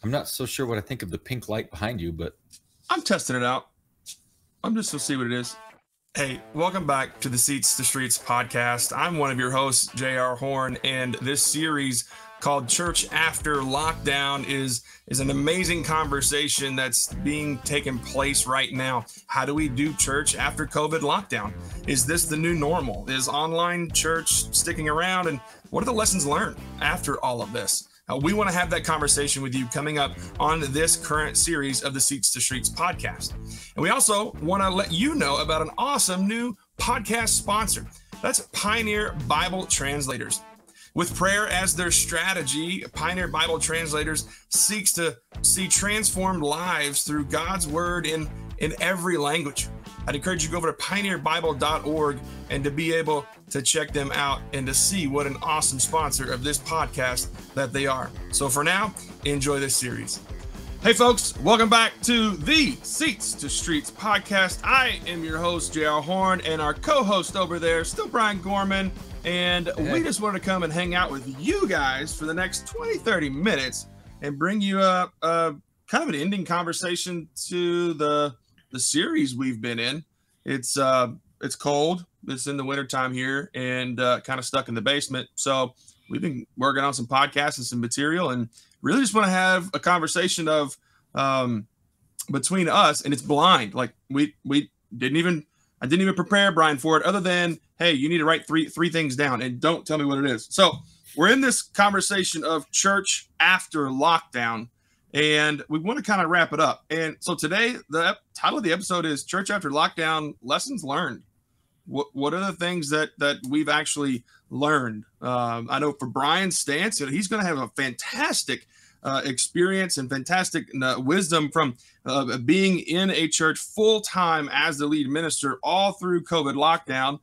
I'm not so sure what I think of the pink light behind you, but I'm testing it out. I'm just gonna see what it is. Hey, welcome back to the Seats to Streets podcast. I'm one of your hosts, J.R. Horn, and this series called Church After Lockdown is an amazing conversation that's being taken place right now. How do we do church after COVID lockdown? Is this the new normal? Is online church sticking around? And what are the lessons learned after all of this? We want to have that conversation with you coming up on this current series of the Seats to Streets podcast. And we also want to let you know about an awesome new podcast sponsor. That's Pioneer Bible Translators. With prayer as their strategy, Pioneer Bible Translators seeks to see transformed lives through God's word in every language. I'd encourage you to go over to pioneerbible.org and to be able to check them out and to see what an awesome sponsor of this podcast that they are. So for now, enjoy this series. Hey folks, welcome back to the Seats to Streets podcast. I am your host, J.R. Horn, and our co-host over there, still Brian Gorman. And we just wanted to come and hang out with you guys for the next 20, 30 minutes and bring you a kind of an ending conversation to the series we've been in. It's cold. It's in the wintertime here and kind of stuck in the basement. So we've been working on some podcasts and some material and really just want to have a conversation of between us, and it's blind. Like I didn't even prepare Brian for it other than, hey, you need to write three things down and don't tell me what it is. So we're in this conversation of church after lockdown, and we want to kind of wrap it up. And so today, the title of the episode is Church After Lockdown, Lessons Learned. What are the things that we've actually learned? I know for Brian's stance, he's going to have a fantastic experience and fantastic wisdom from being in a church full-time as the lead minister all through COVID lockdown.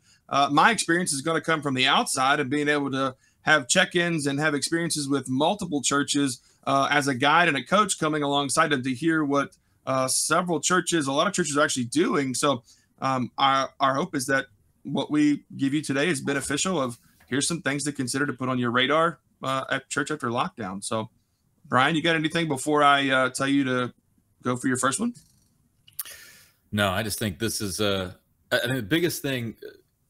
My experience is going to come from the outside of being able to have check-ins and have experiences with multiple churches as a guide and a coach coming alongside them to hear what a lot of churches are actually doing. So our hope is that what we give you today is beneficial of here's some things to consider to put on your radar at Church After Lockdown. So Brian, you got anything before I tell you to go for your first one? No, I just think this is I think the biggest thing,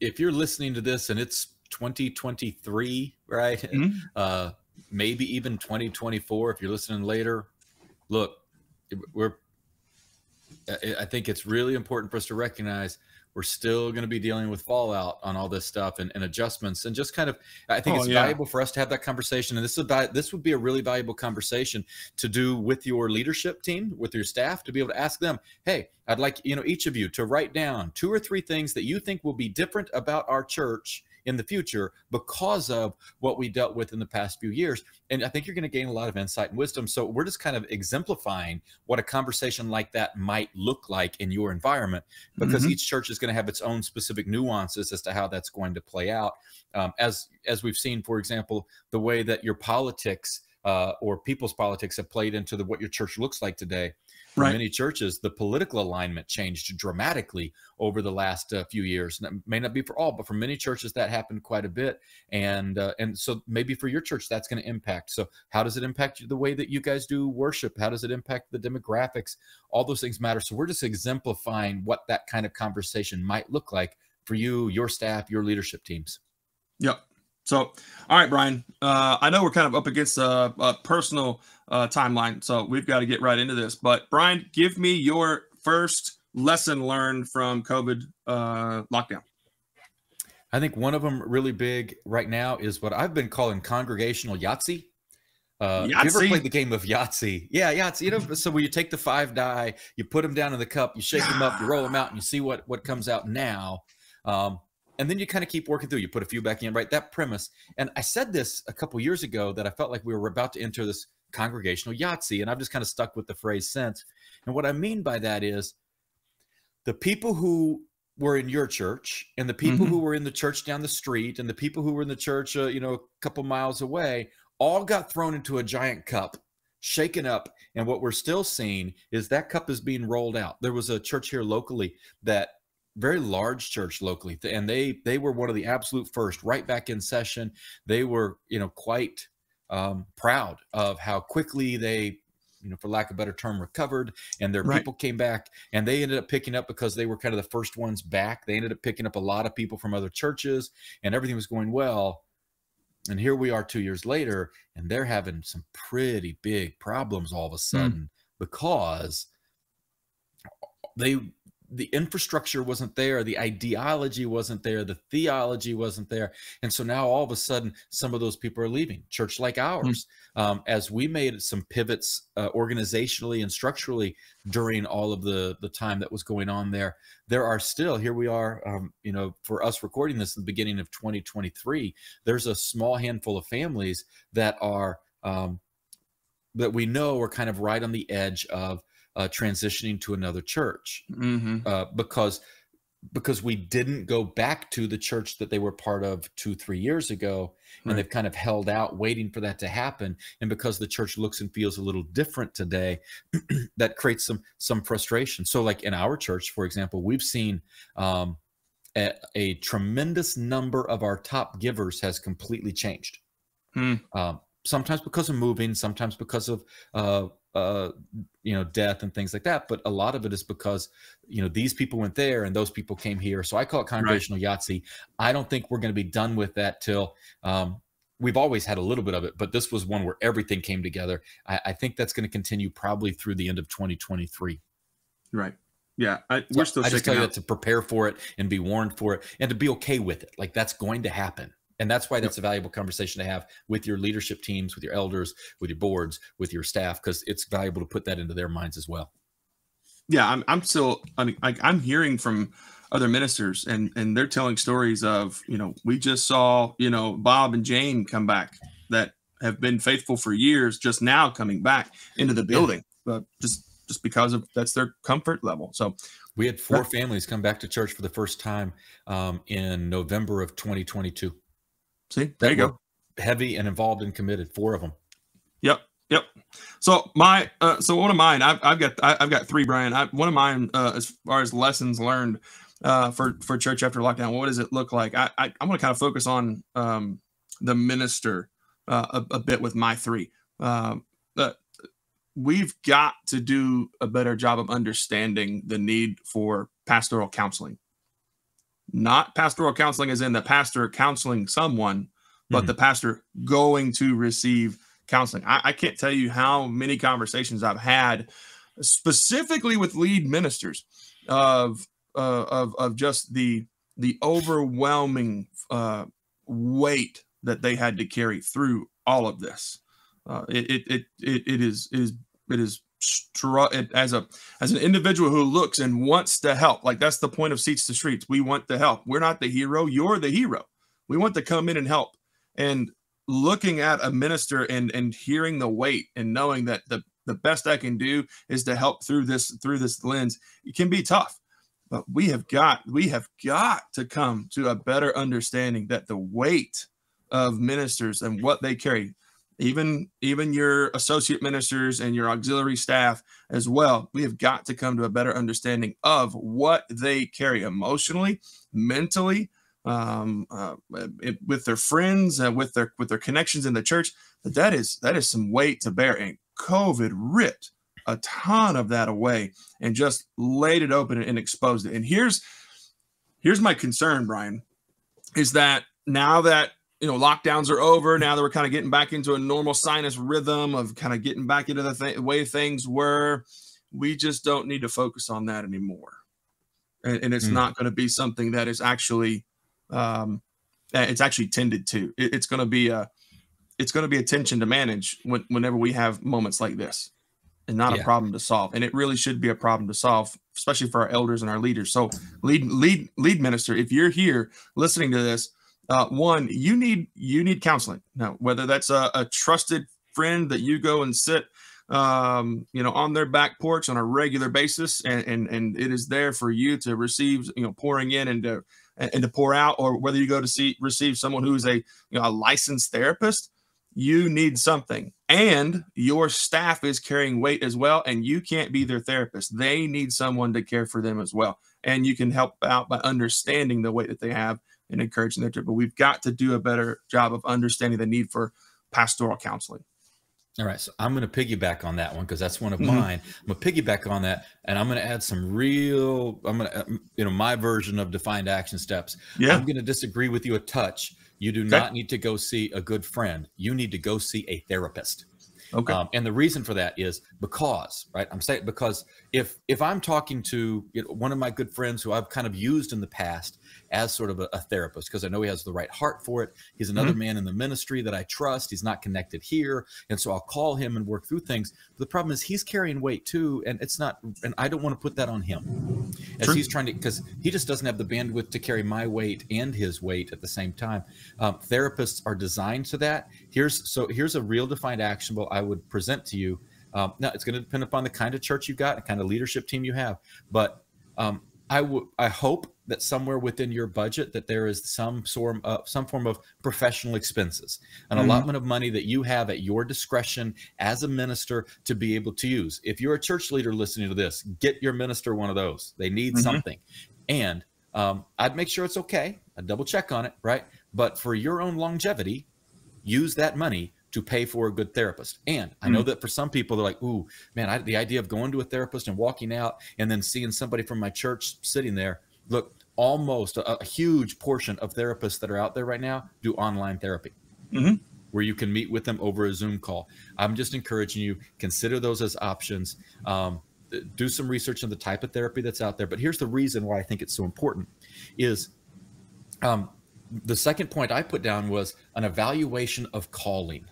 if you're listening to this and it's 2023, right? Mm-hmm. Maybe even 2024, if you're listening later, look, I think it's really important for us to recognize we're still going to be dealing with fallout on all this stuff and adjustments, and just kind of, I think it's valuable for us to have that conversation. And this would be a really valuable conversation to do with your leadership team, with your staff, to be able to ask them, hey, I'd like, each of you to write down 2 or 3 things that you think will be different about our church in the future because of what we dealt with in the past few years. And I think you're going to gain a lot of insight and wisdom. So we're just kind of exemplifying what a conversation like that might look like in your environment, because each church is going to have its own specific nuances as to how that's going to play out. As we've seen, for example, the way that your politics or people's politics have played into what your church looks like today. For many churches, the political alignment changed dramatically over the last few years. And it may not be for all, but for many churches that happened quite a bit. And so maybe for your church, that's going to impact. So how does it impact the way that you guys do worship? How does it impact the demographics? All those things matter. So we're just exemplifying what that kind of conversation might look like for you, your staff, your leadership teams. Yep. So, all right, Brian, I know we're kind of up against a personal timeline, so we've got to get right into this. But Brian, give me your first lesson learned from COVID lockdown. I think one of them really big right now is what I've been calling congregational Yahtzee. Have you ever played the game of Yahtzee? Yeah, Yahtzee. So where you take the 5 die, you put them down in the cup, you shake them up, you roll them out, and you see what comes out now. And then you kind of keep working through. You put a few back in, right? That premise. And I said this a couple years ago that I felt like we were about to enter this congregational Yahtzee, and I've just kind of stuck with the phrase since. And what I mean by that is the people who were in your church and the people who were in the church down the street and the people who were in the church, a couple miles away, all got thrown into a giant cup, shaken up. And what we're still seeing is that cup is being rolled out. There was a church here locally, that very large church locally, and they were one of the absolute first, right back in session. They were, quite proud of how quickly they for lack of a better term, recovered, and their Right. people came back, and they ended up picking up, because they were kind of the first ones back. They ended up picking up a lot of people from other churches, and everything was going well. And here we are 2 years later, and they're having some pretty big problems all of a sudden because the infrastructure wasn't there, the ideology wasn't there, the theology wasn't there. And so now all of a sudden, some of those people are leaving. Church like ours, as we made some pivots organizationally and structurally during all of the time that was going on there, there are still, here we are, for us recording this at the beginning of 2023, there's a small handful of families that are, that we know are kind of right on the edge of transitioning to another church, because we didn't go back to the church that they were part of 2-3 years ago, and they've kind of held out waiting for that to happen. And because the church looks and feels a little different today, that creates some frustration. So like in our church, for example, we've seen a tremendous number of our top givers has completely changed. Sometimes because of moving, sometimes because of death and things like that. But a lot of it is because, these people went there and those people came here. So I call it congregational Yahtzee. I don't think we're going to be done with that till, we've always had a little bit of it, but this was one where everything came together. I think that's going to continue probably through the end of 2023. Right. Yeah. We're still I just tell you out. that to prepare for it and be warned for it and to be okay with it. Like, that's going to happen. And that's why that's a valuable conversation to have with your leadership teams, with your elders, with your boards, with your staff, because it's valuable to put that into their minds as well. Yeah, I'm hearing from other ministers, and they're telling stories of, we just saw, Bob and Jane come back that have been faithful for years, just now coming back into the building, just because of that's their comfort level. So we had 4 families come back to church for the first time in November of 2022. See, there you go. Heavy and involved and committed, 4 of them. Yep. So one of mine, I've got 3, Brian. One of mine, as far as lessons learned for church after lockdown, what does it look like? I'm going to kind of focus on the minister a bit with my 3. We've got to do a better job of understanding the need for pastoral counseling. Not pastoral counseling as in the pastor counseling someone, but the pastor going to receive counseling. I can't tell you how many conversations I've had specifically with lead ministers of just the overwhelming weight that they had to carry through all of this. It is as an individual who looks and wants to help. Like, that's the point of Seats to Streets. We want to help. We're not the hero. You're the hero. We want to come in and help. And looking at a minister and hearing the weight and knowing that the best I can do is to help through this lens, it can be tough. But we have got to come to a better understanding that the weight of ministers and what they carry, even your associate ministers and your auxiliary staff as well, we have got to come to a better understanding of what they carry emotionally, mentally, with their friends, with their connections in the church. That is some weight to bear. And COVID ripped a ton of that away and just laid it open and exposed it. And here's my concern, Brian, is that now that lockdowns are over, now that we're kind of getting back into a normal sinus rhythm of kind of getting back into the way things were, we just don't need to focus on that anymore. And it's not going to be something that is actually, it's actually tended to. It's going to be a tension to manage whenever we have moments like this, and not a problem to solve. And it really should be a problem to solve, especially for our elders and our leaders. So lead minister, if you're here listening to this, one, you need counseling. Now, whether that's a trusted friend that you go and sit, on their back porch on a regular basis, and it is there for you to receive, pouring in and to pour out, or whether you go to receive someone who is a licensed therapist, you need something. And your staff is carrying weight as well, and you can't be their therapist. They need someone to care for them as well. And you can help out by understanding the weight that they have and encouraging their trip. But we've got to do a better job of understanding the need for pastoral counseling. All right, so I'm going to piggyback on that one because that's one of mine. I'm going to piggyback on that, and I'm going to add some real, I'm going to, my version of defined action steps. Yeah. I'm going to disagree with you a touch. You do not need to go see a good friend. You need to go see a therapist. Okay. And the reason for that is because, right? I'm saying because if I'm talking to one of my good friends who I've kind of used in the past as sort of a therapist, because I know he has the right heart for it. He's another man in the ministry that I trust. He's not connected here. And so I'll call him and work through things. But the problem is he's carrying weight too. And it's not, and I don't want to put that on him as he's trying to, because he just doesn't have the bandwidth to carry my weight and his weight at the same time. Therapists are designed to that. Here's a real defined actionable I would present to you. Now it's going to depend upon the kind of church you've got, the kind of leadership team you have. But I hope that somewhere within your budget that there is some form of professional expenses, an allotment of money that you have at your discretion as a minister to be able to use. If you're a church leader listening to this, get your minister one of those. They need something. And I'd make sure it's okay. I'd double check on it, right? But for your own longevity, use that money to pay for a good therapist. And I know that for some people, they're like, ooh, man, the idea of going to a therapist and walking out and then seeing somebody from my church sitting there. Look, almost a huge portion of therapists that are out there right now do online therapy, where you can meet with them over a Zoom call. I'm just encouraging you, consider those as options. Do some research on the type of therapy that's out there. But here's the reason why I think it's so important is the second point I put down was an evaluation of calling.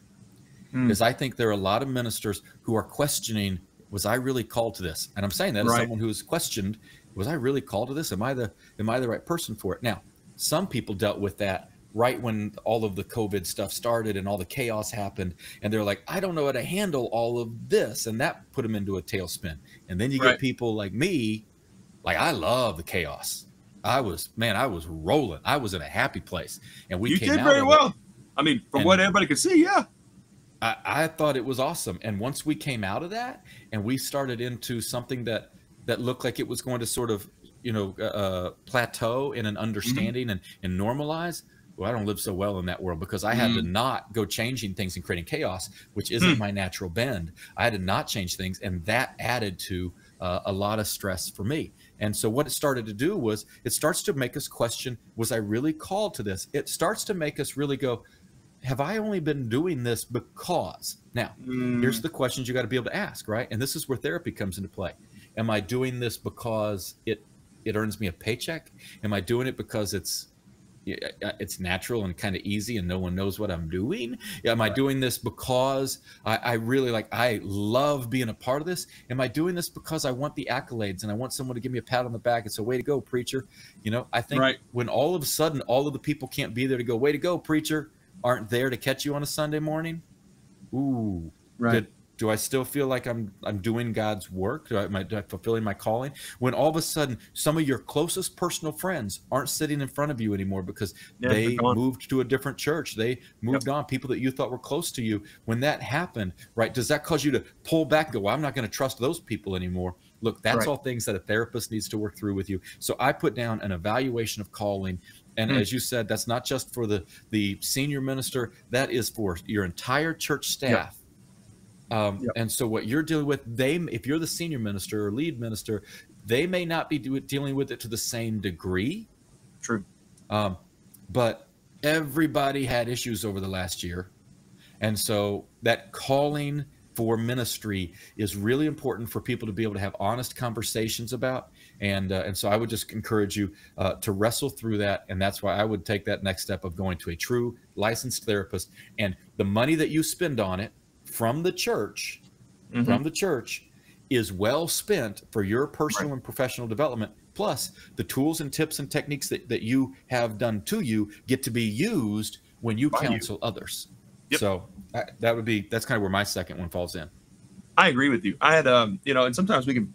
Because I think there are a lot of ministers who are questioning, was I really called to this? And I'm saying that as someone who's questioned, was I really called to this? Am I the right person for it? Now, some people dealt with that right when all of the COVID stuff started and all the chaos happened. And they're like, I don't know how to handle all of this. And that put them into a tailspin. And then you get people like me, like I love the chaos. I was rolling. I was in a happy place. And you did very well. I mean, from what everybody could see, yeah. I thought it was awesome. And once we came out of that and we started into something that looked like it was going to sort of, plateau in an understanding and normalize. Well, I don't live so well in that world because I had to not go changing things and creating chaos, which isn't my natural bend. I had to not change things. And that added to a lot of stress for me. And so what it started to do was it starts to make us question, was I really called to this? It starts to make us really go, have I only been doing this because? Now, here's the questions you got to be able to ask, right? And this is where therapy comes into play. Am I doing this because it earns me a paycheck? Am I doing it because it's natural and kind of easy and no one knows what I'm doing? Am I doing this because I really I love being a part of this? Am I doing this because I want the accolades and I want someone to give me a pat on the back and say, way to go, preacher? I think when all of a sudden all of the people can't be there to go, way to go, preacher, aren't there to catch you on a Sunday morning. Ooh, do I still feel like I'm doing God's work? Am I fulfilling my calling? When all of a sudden some of your closest personal friends aren't sitting in front of you anymore because they moved to a different church. They moved on, people that you thought were close to you. When that happened, right, does that cause you to pull back and go, well, I'm not going to trust those people anymore? Look, that's all things that a therapist needs to work through with you. So I put down an evaluation of calling. And as you said, that's not just for the senior minister, that is for your entire church staff. And so what you're dealing with, if you're the senior minister or lead minister, they may not be dealing with it to the same degree. True. But everybody had issues over the last year. And so that calling for ministry is really important for people to be able to have honest conversations about. And so I would just encourage you to wrestle through that. And that's why I would take that next step of going to a true licensed therapist. And the money that you spend on it from the church, is well spent for your personal and professional development. Plus the tools and tips and techniques that you have done to you get to be used when you counsel others. So that's kind of where my second one falls in. I agree with you. I had, and sometimes we can,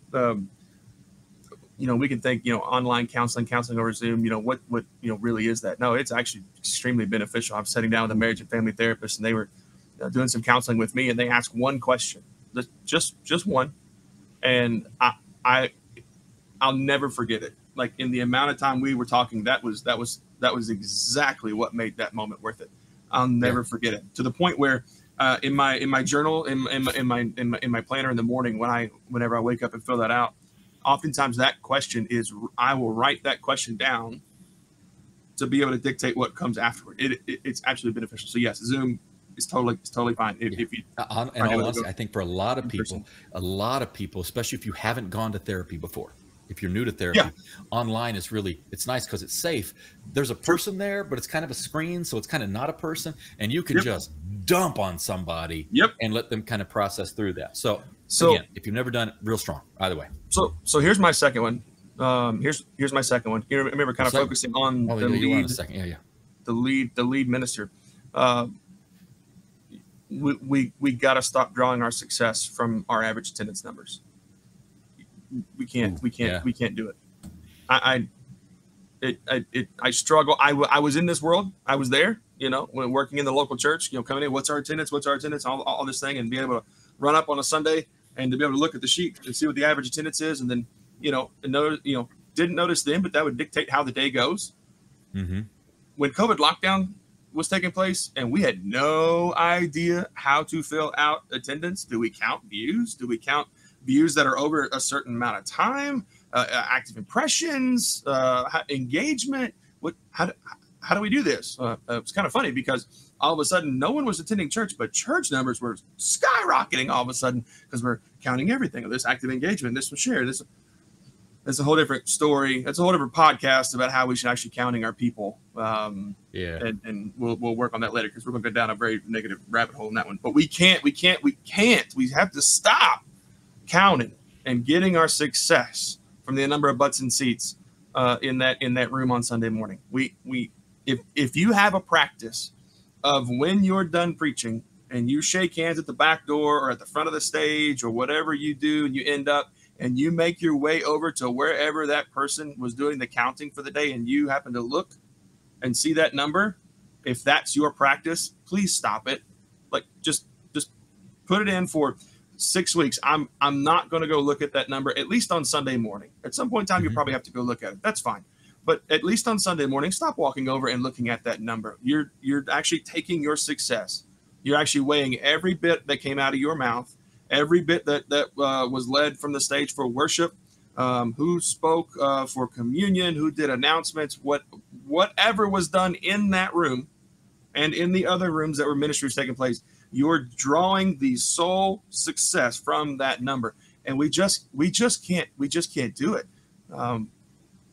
we can think, online counseling over Zoom, what really is that? No, it's actually extremely beneficial. I'm sitting down with a marriage and family therapist, and they were doing some counseling with me, and they asked one question, just one. And I'll never forget it. Like, in the amount of time we were talking, that was exactly what made that moment worth it. I'll never forget it, to the point where in my journal, in my planner in the morning, whenever I wake up and fill that out, oftentimes that question is, I will write that question down to be able to dictate what comes afterward. It's absolutely beneficial. So yes, Zoom is totally fine. If you, and honestly, I think for a lot of people, especially if you haven't gone to therapy before, if you're new to therapy, online is it's nice because it's safe. There's a person there, but it's kind of a screen, so it's kind of not a person, and you can just dump on somebody and let them kind of process through that. So again, if you've never done it, real strong, either way. So here's my second one. Here's my second one. You remember kind of focusing on the lead. The lead minister. We got to stop drawing our success from our average attendance numbers. We can't do it. I struggle. I was in this world. I was there, working in the local church, coming in, what's our attendance, all this thing, and being able to run up on a Sunday and to be able to look at the sheet and see what the average attendance is. And then, didn't notice then, but that would dictate how the day goes. Mm-hmm. When COVID lockdown was taking place and we had no idea how to fill out attendance, do we count views? Do we count views that are over a certain amount of time, active impressions, engagement? How do we do this? It's kind of funny because all of a sudden no one was attending church, but church numbers were skyrocketing all of a sudden because we're counting everything. This active engagement, this was shared. That's a whole different story. That's a whole different podcast about how we should actually counting our people. And we'll work on that later because we're going to go down a very negative rabbit hole in that one. But we can't. We have to stop counting and getting our success from the number of butts and seats in that room on Sunday morning. If you have a practice of when you're done preaching and you shake hands at the back door or at the front of the stage or whatever you do, and you end up and you make your way over to wherever that person was doing the counting for the day, and you happen to look and see that number, if that's your practice, please stop it. Like just put it in for 6 weeks. I'm not going to go look at that number, at least on Sunday morning. At some point in time, you probably have to go look at it. That's fine. But at least on Sunday morning, stop walking over and looking at that number. You're actually taking your success. You're actually weighing every bit that came out of your mouth, every bit that was led from the stage for worship, who spoke for communion, who did announcements, whatever was done in that room and in the other rooms that were ministries taking place. You're drawing the sole success from that number, and we just can't do it.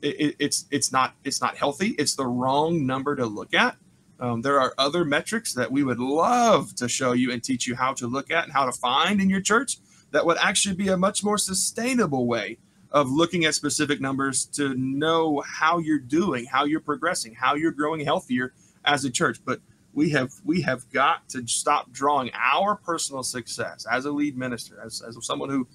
It's not healthy. It's the wrong number to look at. There are other metrics that we would love to show you and teach you how to look at and how to find in your church that would actually be a much more sustainable way of looking at specific numbers to know how you're doing, how you're progressing, how you're growing healthier as a church. But we have got to stop drawing our personal success as a lead minister, as someone who,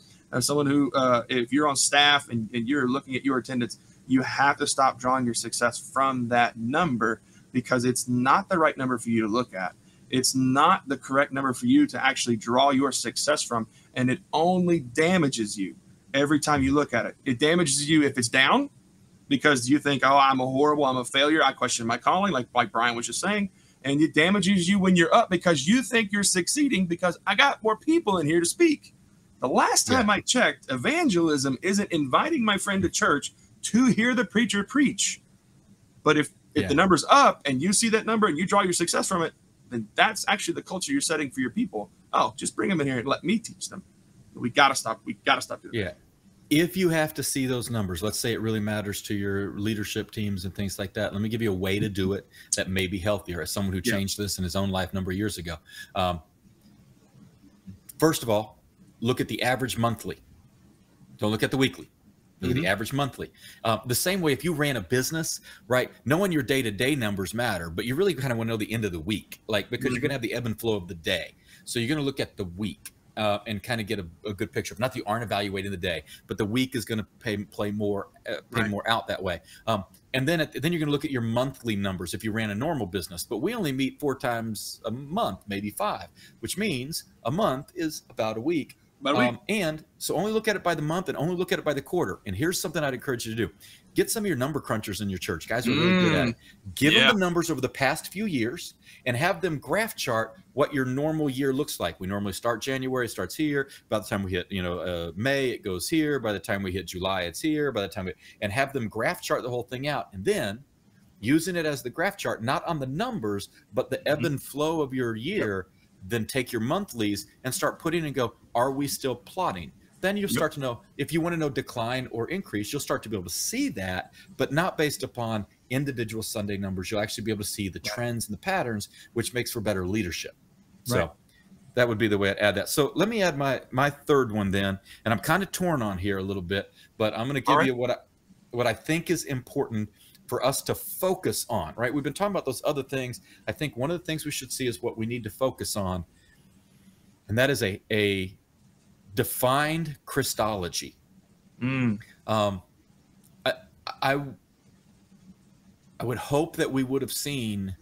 if you're on staff and you're looking at your attendance, you have to stop drawing your success from that number, because it's not the right number for you to look at. It's not the correct number for you to actually draw your success from, and it only damages you every time you look at it. It damages you if it's down, because you think, oh, I'm a failure, I question my calling, like Brian was just saying. And it damages you when you're up because you think you're succeeding because I got more people in here to speak. The last time I checked, evangelism isn't inviting my friend to church to hear the preacher preach. But if the number's up and you see that number and you draw your success from it, then that's actually the culture you're setting for your people. Oh, just bring them in here and let me teach them. We got to stop doing that. Yeah. If you have to see those numbers, let's say it really matters to your leadership teams and things like that. Let me give you a way to do it that may be healthier, as someone who changed this in his own life a number of years ago. First of all, look at the average monthly. Don't look at the weekly. Look at the average monthly. The same way, if you ran a business, right, knowing your day-to-day numbers matter, but you really kind of want to know the end of the week, because you're going to have the ebb and flow of the day. So you're going to look at the week. And kind of get a good picture of, not that you aren't evaluating the day, but the week is going to pay more out that way. And then you're going to look at your monthly numbers if you ran a normal business. But we only meet 4 times a month, maybe 5, which means a month is about a week. And so only look at it by the month and only look at it by the quarter. And here's something I'd encourage you to do. Get some of your number crunchers in your church. Guys are really good at it. Give them the numbers over the past few years and have them graph chart what your normal year looks like. We normally start January, it starts here. By the time we hit, May, it goes here. By the time we hit July, it's here. By the time and have them graph chart the whole thing out. And then using it as the graph chart, not on the numbers, but the ebb and flow of your year, then take your monthlies and start putting and go, are we still plotting? Then you'll start to know, if you want to know decline or increase, you'll start to be able to see that, but not based upon individual Sunday numbers. You'll actually be able to see the trends and the patterns, which makes for better leadership. So that would be the way I'd add that. So let me add my third one then, and I'm kind of torn on here a little bit, but I'm going to give you what I think is important for us to focus on, right? We've been talking about those other things. I think one of the things we should see is what we need to focus on, and that is a defined Christology. I would hope that we would have seen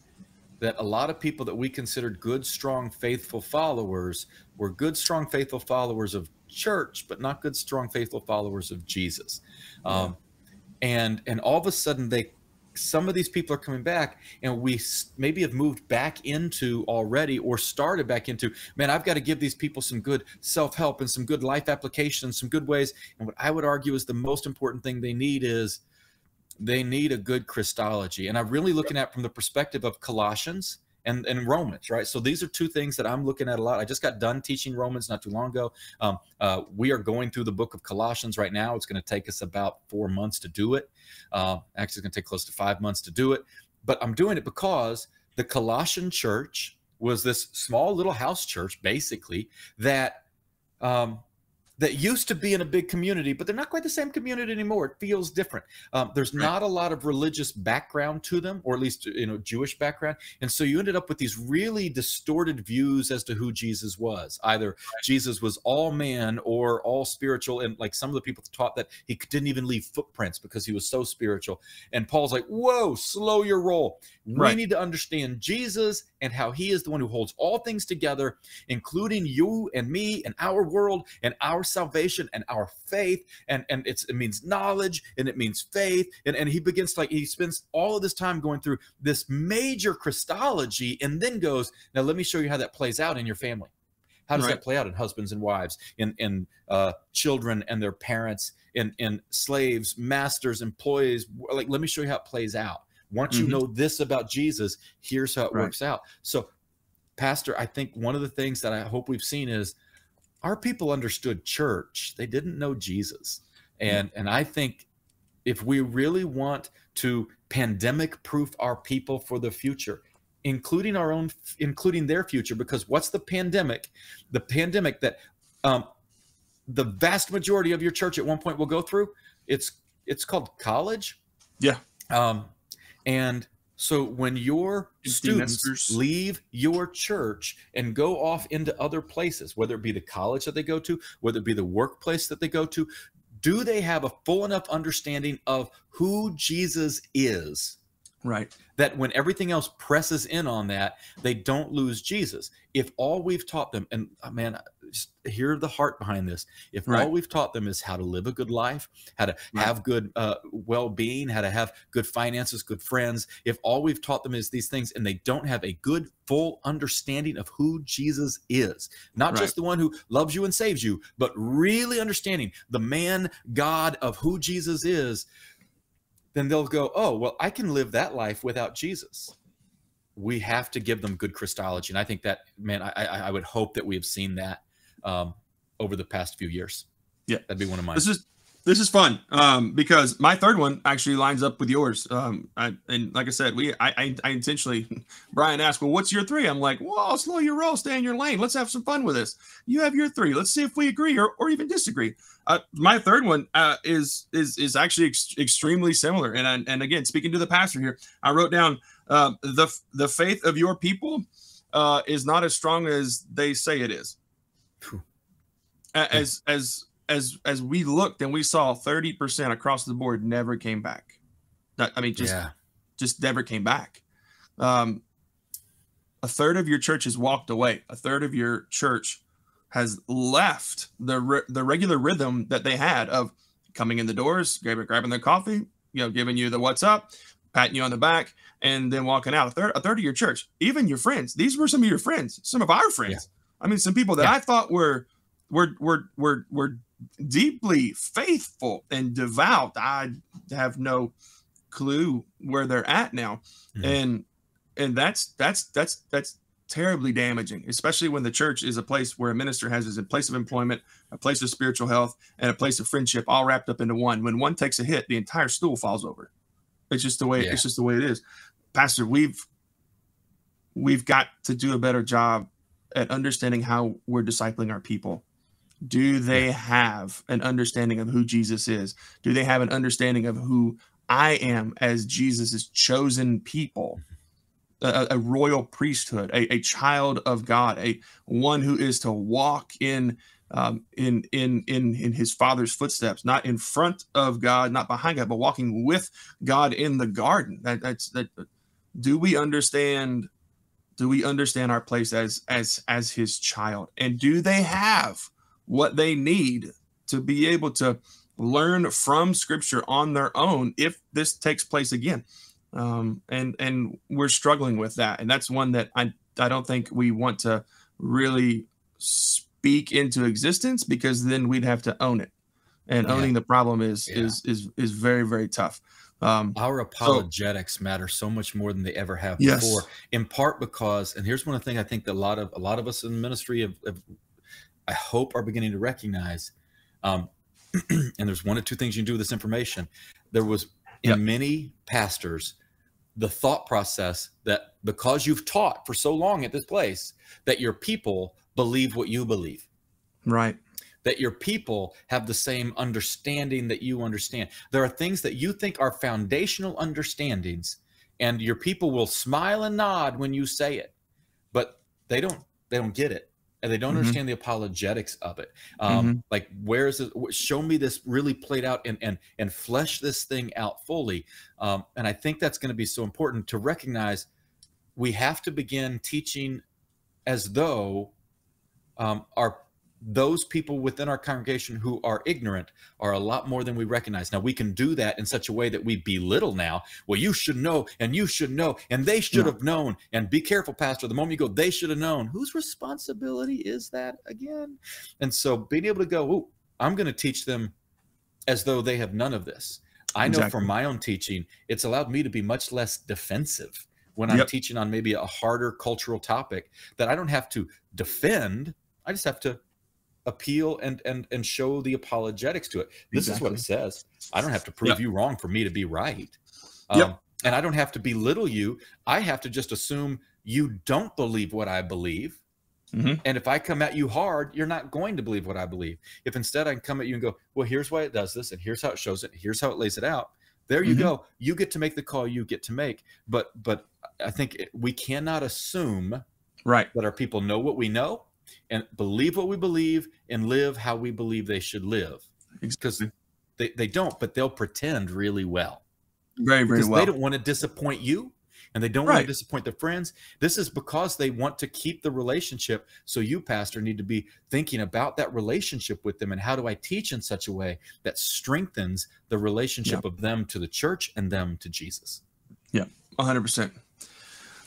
that a lot of people that we considered good, strong, faithful followers were good, strong, faithful followers of church, but not good, strong, faithful followers of Jesus. And all of a sudden some of these people are coming back, and we maybe have moved back into already, or started back into, man, I've got to give these people some good self-help and some good life applications, some good ways. And what I would argue is the most important thing they need is they need a good Christology. And I'm really looking at from the perspective of Colossians and Romans, right? So these are two things that I'm looking at a lot. I just got done teaching Romans not too long ago. We are going through the book of Colossians right now. It's going to take us about 4 months to do it. Actually, it's going to take close to 5 months to do it. But I'm doing it because the Colossian church was this small little house church, basically, that that used to be in a big community, but they're not quite the same community anymore. It feels different. There's not a lot of religious background to them, or at least, Jewish background. And so you ended up with these really distorted views as to who Jesus was. Either Jesus was all man or all spiritual. And like some of the people taught that he didn't even leave footprints because he was so spiritual. And Paul's like, whoa, slow your roll. We need to understand Jesus and how he is the one who holds all things together, including you and me and our world and our salvation and our faith. And it means knowledge, and it means faith. And he begins to, he spends all of this time going through this major Christology, and then goes, now let me show you how that plays out in your family. How does that play out in husbands and wives, in children and their parents, in slaves, masters, employees? Like, let me show you how it plays out. Once you know this about Jesus, here's how it works out. So, Pastor, I think one of the things that I hope we've seen is our people understood church. They didn't know Jesus. And I think if we really want to pandemic-proof our people for the future, including their future, because what's the pandemic? The pandemic that the vast majority of your church at one point will go through. It's called college. Yeah. And so when your students leave your church and go off into other places, whether it be the college that they go to, whether it be the workplace that they go to, do they have a full enough understanding of who Jesus is? Right. That when everything else presses in on that, they don't lose Jesus. If all we've taught them, and man, hear the heart behind this. If all we've taught them is how to live a good life, how to have good well-being, how to have good finances, good friends, if all we've taught them is these things, and they don't have a good, full understanding of who Jesus is, not just the one who loves you and saves you, but really understanding the man, God of who Jesus is, then they'll go, oh, well, I can live that life without Jesus. We have to give them good Christology. And I think that, man, I would hope that we have seen that over the past few years. Yeah. That'd be one of mine. This is fun because my third one actually lines up with yours. And like I said, I intentionally, Brian asked, well, what's your three? I'm like, well, slow your roll, stay in your lane. Let's have some fun with this. You have your three. Let's see if we agree or even disagree. My third one is actually extremely similar. And again, speaking to the pastor here, I wrote down the faith of your people is not as strong as they say it is. As we looked and we saw 30% across the board never came back. I mean, just never came back. A third of your church has walked away. A third of your church has left the regular rhythm that they had of coming in the doors, grabbing their coffee, giving you the what's up, patting you on the back, and then walking out. A third of your church, even your friends. These were some of your friends, some of our friends. Yeah. I mean, some people that I thought were deeply faithful and devout. I have no clue where they're at now, and that's terribly damaging, especially when the church is a place where a minister has a place of employment, a place of spiritual health, and a place of friendship, all wrapped up into one. When one takes a hit, the entire stool falls over. It's just the way it's just the way it is. Pastor, we've got to do a better job at understanding how we're discipling our people. Do they have an understanding of who Jesus is? Do they have an understanding of who I am as Jesus's chosen people? A royal priesthood, a child of God, one who is to walk in his Father's footsteps, not in front of God, not behind God, but walking with God in the garden. Do we understand our place as his child? And do they have what they need to be able to learn from Scripture on their own if this takes place again? And we're struggling with that. And that's one that I don't think we want to really speak into existence, because then we'd have to own it. And owning the problem is very, very tough. Our apologetics matter so much more than they ever have before, in part because, and here's one of the things I think that a lot of us in the ministry I hope are beginning to recognize. And there's one of two things you can do with this information. There was in many pastors the thought process that because you've taught for so long at this place, that your people believe what you believe. Right. That your people have the same understanding that you understand. There are things that you think are foundational understandings, and your people will smile and nod when you say it, but they don't get it. And they don't understand the apologetics of it. Like, where is it? Show me this really played out and flesh this thing out fully. And I think that's going to be so important to recognize. We have to begin teaching as though those people within our congregation who are ignorant are a lot more than we recognize. Now, we can do that in such a way that we belittle now. Well, you should know, and you should know, and they should have known. And be careful, Pastor. The moment you go, they should have known. Whose responsibility is that again? And so being able to go, oh, I'm going to teach them as though they have none of this. I know from my own teaching, it's allowed me to be much less defensive when I'm teaching on maybe a harder cultural topic, that I don't have to defend. I just have to appeal and show the apologetics to it. This is what it says. I don't have to prove you wrong for me to be right. And I don't have to belittle you. I have to just assume you don't believe what I believe. And if I come at you hard, you're not going to believe what I believe. If instead I can come at you and go, well, here's why it does this, and here's how it shows it, here's how it lays it out. There you go. You get to make the call you get to make. But I think we cannot assume that our people know what we know, and believe what we believe, and live how we believe they should live. Because they don't, but they'll pretend really well. Very, very well. They don't want to disappoint you, and they don't want to disappoint their friends. This is because they want to keep the relationship. So you, pastor, need to be thinking about that relationship with them, and how do I teach in such a way that strengthens the relationship of them to the church and them to Jesus. Yeah, 100%.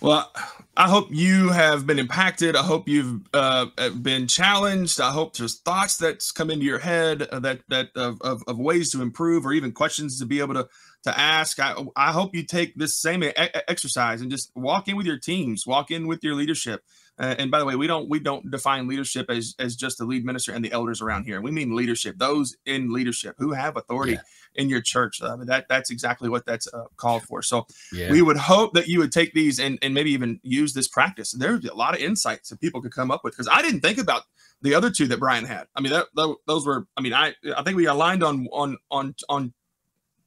Well, I hope you have been impacted. I hope you've been challenged. I hope there's thoughts that's come into your head of ways to improve, or even questions to be able to ask. I hope you take this same exercise and just walk in with your teams, walk in with your leadership. And by the way, we don't define leadership as just the lead minister and the elders around here. We mean leadership, those in leadership who have authority in your church. That's exactly what that's called for. So we would hope that you would take these and maybe even use this practice. There's a lot of insights that people could come up with, because I didn't think about the other two that Brian had. I mean, those were. I mean, I think we aligned on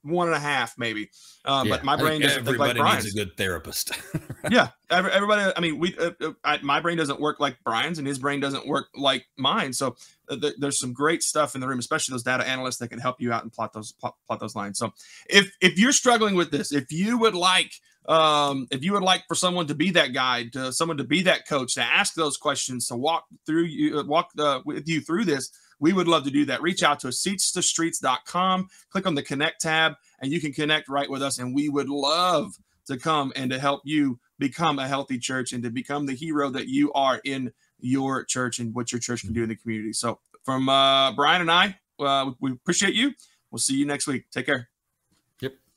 1.5 maybe. But my brain doesn't think like Brian's. Everybody needs a good therapist. Yeah, everybody. I mean, my brain doesn't work like Brian's, and his brain doesn't work like mine. So there's some great stuff in the room, especially those data analysts that can help you out and plot those lines. So if you're struggling with this, if you would like for someone to be that guide, someone to be that coach, to ask those questions, to walk with you through this, we would love to do that. Reach out to us, seatstostreets.com, click on the connect tab, and you can connect right with us. And we would love to come and to help you become a healthy church and to become the hero that you are in your church and what your church can do in the community. So from Brian and I, we appreciate you. We'll see you next week. Take care.